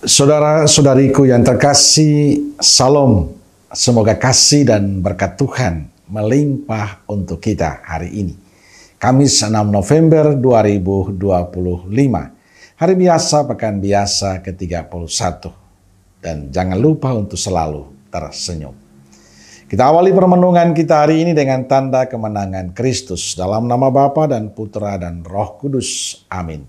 Saudara-saudariku yang terkasih, Salam. Semoga kasih dan berkat Tuhan melimpah untuk kita hari ini. Kamis 6 November 2025. Hari biasa, pekan biasa ke-31. Dan jangan lupa untuk selalu tersenyum. Kita awali permenungan kita hari ini dengan tanda kemenangan Kristus. Dalam nama Bapa dan Putra dan Roh Kudus. Amin.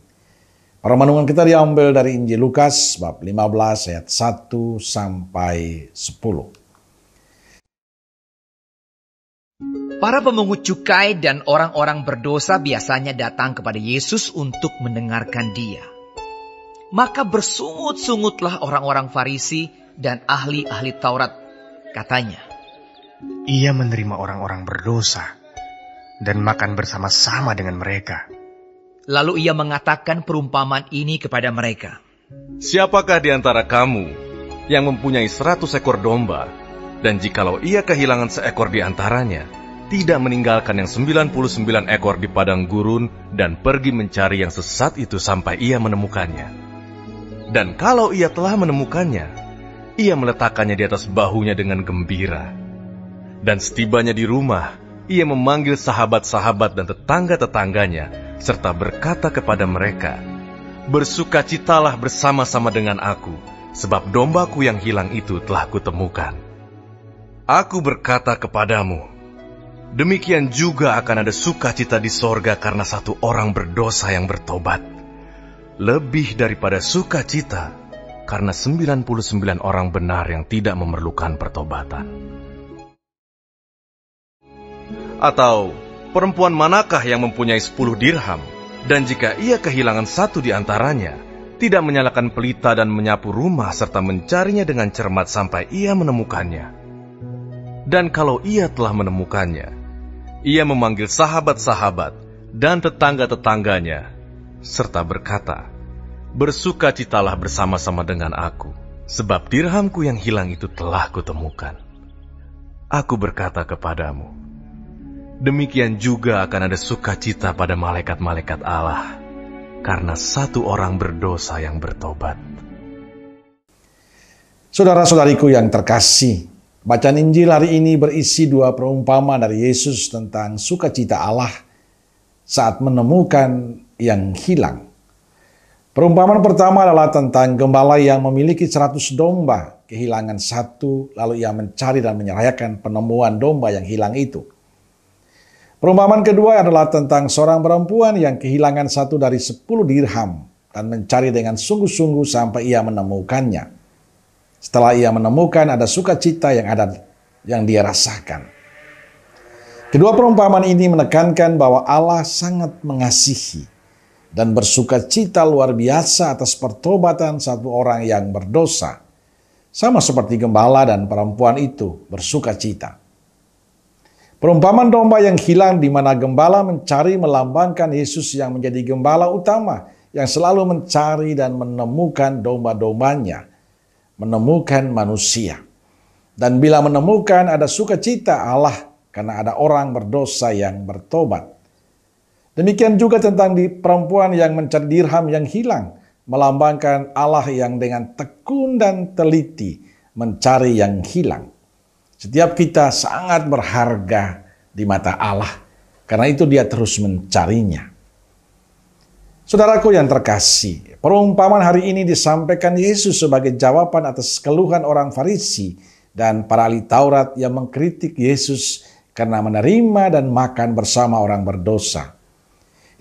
Permenungan kita diambil dari Injil Lukas bab 15 ayat 1 sampai 10. Para pemungut cukai dan orang-orang berdosa biasanya datang kepada Yesus untuk mendengarkan Dia. Maka bersungut-sungutlah orang-orang Farisi dan ahli-ahli Taurat. Katanya, Ia menerima orang-orang berdosa dan makan bersama-sama dengan mereka. Lalu Ia mengatakan perumpamaan ini kepada mereka. Siapakah di antara kamu yang mempunyai 100 ekor domba, dan jikalau ia kehilangan seekor di antaranya, tidak meninggalkan yang 99 ekor di padang gurun dan pergi mencari yang sesat itu sampai ia menemukannya? Dan kalau ia telah menemukannya, ia meletakkannya di atas bahunya dengan gembira. Dan setibanya di rumah, ia memanggil sahabat-sahabat dan tetangga-tetangganya, serta berkata kepada mereka, "Bersukacitalah bersama-sama dengan aku, sebab dombaku yang hilang itu telah kutemukan." Aku berkata kepadamu, demikian juga akan ada sukacita di sorga karena satu orang berdosa yang bertobat, lebih daripada sukacita karena 99 orang benar yang tidak memerlukan pertobatan. Atau, perempuan manakah yang mempunyai 10 dirham, dan jika ia kehilangan satu di antaranya, tidak menyalakan pelita dan menyapu rumah serta mencarinya dengan cermat sampai ia menemukannya? Dan kalau ia telah menemukannya, ia memanggil sahabat-sahabat dan tetangga-tetangganya, serta berkata, "Bersukacitalah bersama-sama dengan aku, sebab dirhamku yang hilang itu telah kutemukan." Aku berkata kepadamu, demikian juga akan ada sukacita pada malaikat-malaikat Allah, karena satu orang berdosa yang bertobat. Saudara-saudariku yang terkasih, bacaan Injil hari ini berisi dua perumpamaan dari Yesus tentang sukacita Allah saat menemukan yang hilang. Perumpamaan pertama adalah tentang gembala yang memiliki 100 domba, kehilangan satu, lalu ia mencari dan menyerahkan penemuan domba yang hilang itu. Perumpamaan kedua adalah tentang seorang perempuan yang kehilangan satu dari 10 dirham dan mencari dengan sungguh-sungguh sampai ia menemukannya. Setelah ia menemukan, ada sukacita yang dia rasakan. Kedua perumpamaan ini menekankan bahwa Allah sangat mengasihi dan bersukacita luar biasa atas pertobatan satu orang yang berdosa, sama seperti gembala dan perempuan itu bersukacita. Perumpamaan domba yang hilang di mana gembala mencari melambangkan Yesus yang menjadi gembala utama yang selalu mencari dan menemukan domba-dombanya, menemukan manusia. Dan bila menemukan ada sukacita Allah karena ada orang berdosa yang bertobat. Demikian juga tentang di perempuan yang mencari dirham yang hilang, melambangkan Allah yang dengan tekun dan teliti mencari yang hilang. Setiap kita sangat berharga di mata Allah, karena itu dia terus mencarinya. Saudaraku yang terkasih, perumpamaan hari ini disampaikan Yesus sebagai jawaban atas keluhan orang Farisi dan para ahli Taurat yang mengkritik Yesus karena menerima dan makan bersama orang berdosa.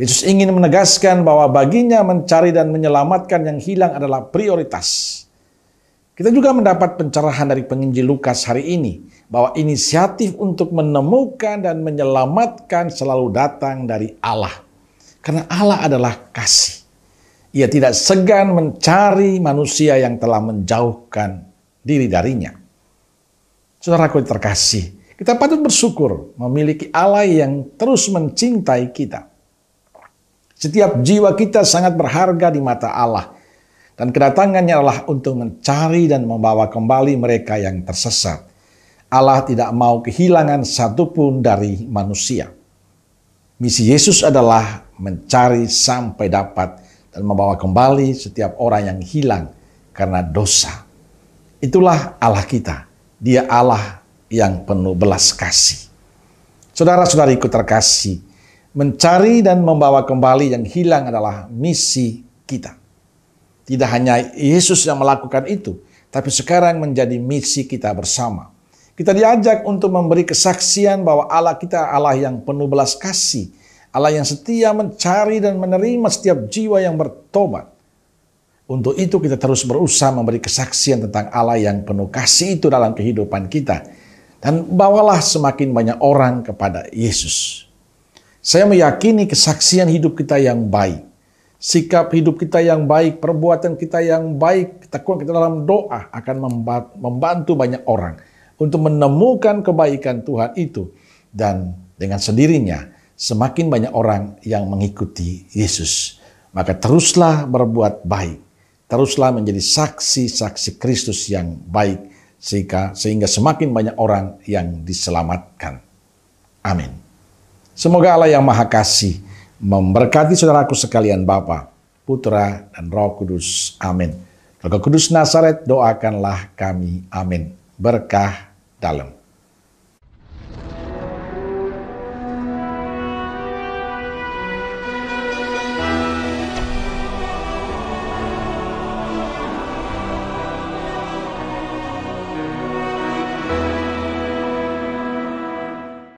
Yesus ingin menegaskan bahwa baginya mencari dan menyelamatkan yang hilang adalah prioritas. Kita juga mendapat pencerahan dari penginjil Lukas hari ini, bahwa inisiatif untuk menemukan dan menyelamatkan selalu datang dari Allah. Karena Allah adalah kasih. Ia tidak segan mencari manusia yang telah menjauhkan diri darinya. Saudaraku terkasih, kita patut bersyukur memiliki Allah yang terus mencintai kita. Setiap jiwa kita sangat berharga di mata Allah. Dan kedatangannya adalah untuk mencari dan membawa kembali mereka yang tersesat. Allah tidak mau kehilangan satupun dari manusia. Misi Yesus adalah mencari sampai dapat dan membawa kembali setiap orang yang hilang karena dosa. Itulah Allah kita. Dia Allah yang penuh belas kasih. Saudara-saudariku terkasih, mencari dan membawa kembali yang hilang adalah misi kita. Tidak hanya Yesus yang melakukan itu, tapi sekarang menjadi misi kita bersama. Kita diajak untuk memberi kesaksian bahwa Allah kita Allah yang penuh belas kasih, Allah yang setia mencari dan menerima setiap jiwa yang bertobat. Untuk itu kita terus berusaha memberi kesaksian tentang Allah yang penuh kasih itu dalam kehidupan kita. Dan bawalah semakin banyak orang kepada Yesus. Saya meyakini kesaksian hidup kita yang baik, sikap hidup kita yang baik, perbuatan kita yang baik, tekun kita dalam doa akan membantu banyak orang untuk menemukan kebaikan Tuhan itu. Dan dengan sendirinya semakin banyak orang yang mengikuti Yesus. Maka teruslah berbuat baik. Teruslah menjadi saksi-saksi Kristus yang baik, sehingga semakin banyak orang yang diselamatkan. Amin. Semoga Allah yang Maha Kasih memberkati saudaraku sekalian, Bapa, Putra, dan Roh Kudus. Amin. Roh Kudus Nazaret, doakanlah kami. Amin. Berkah dalam.